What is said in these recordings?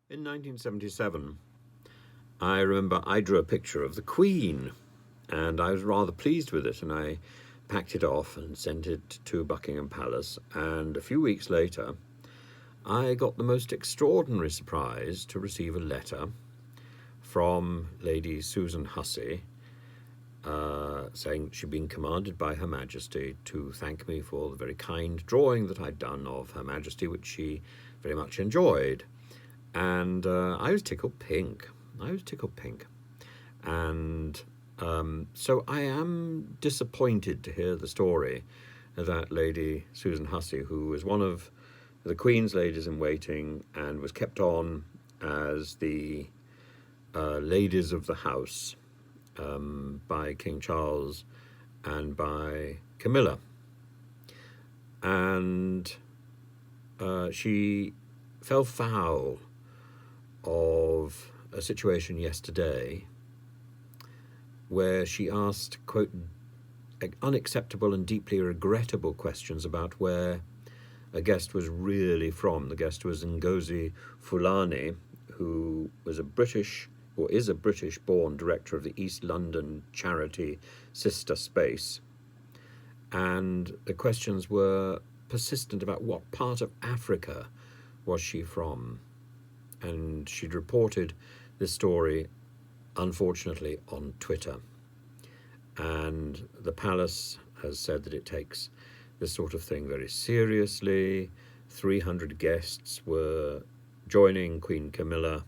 In 1977, I remember I drew a picture of the Queen, and I was rather pleased with it, and I packed it off and sent it to Buckingham Palace. And a few weeks later, I got the most extraordinary surprise to receive a letter from Lady Susan Hussey saying she'd been commanded by Her Majesty to thank me for the very kind drawing that I'd done of Her Majesty, which she very much enjoyed. And I was tickled pink. And so I am disappointed to hear the story that Lady Susan Hussey, who was one of the Queen's ladies in waiting and was kept on as the ladies of the house by King Charles and by Camilla. And she fell foul of a situation yesterday where she asked, quote, unacceptable and deeply regrettable questions about where a guest was really from. The guest was Ngozi Fulani, who was is a British-born director of the East London charity Sister Space. And the questions were persistent about what part of Africa was she from. And she'd reported this story, unfortunately, on Twitter. And the palace has said that it takes this sort of thing very seriously. 300 guests were joining Queen Camilla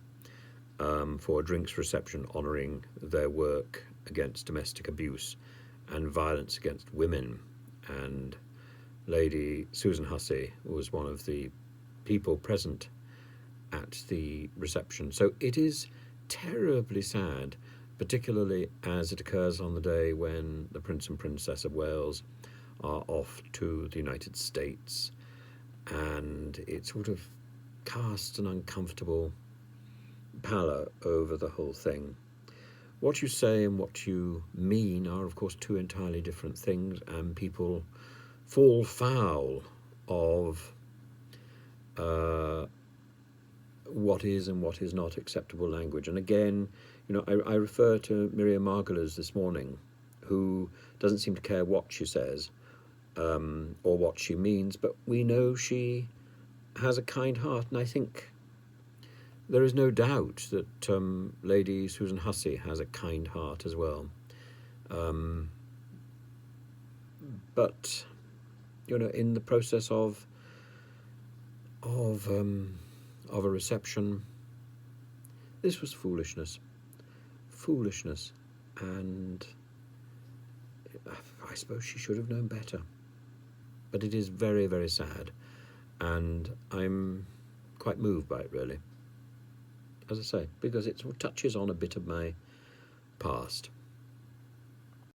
for a drinks reception honouring their work against domestic abuse and violence against women. And Lady Susan Hussey was one of the people present at the reception. So it is terribly sad, particularly as it occurs on the day when the Prince and Princess of Wales are off to the United States, and it sort of casts an uncomfortable pallor over the whole thing. What you say and what you mean are, of course, two entirely different things, and people fall foul of what is and what is not acceptable language. And again, I refer to Miriam Margolyes this morning, who doesn't seem to care what she says or what she means, but we know she has a kind heart, and I think there is no doubt that Lady Susan Hussey has a kind heart as well. But in the process of a reception, this was foolishness, and I suppose she should have known better. But it is very, very sad, and I'm quite moved by it, really, as I say, because it touches on a bit of my past.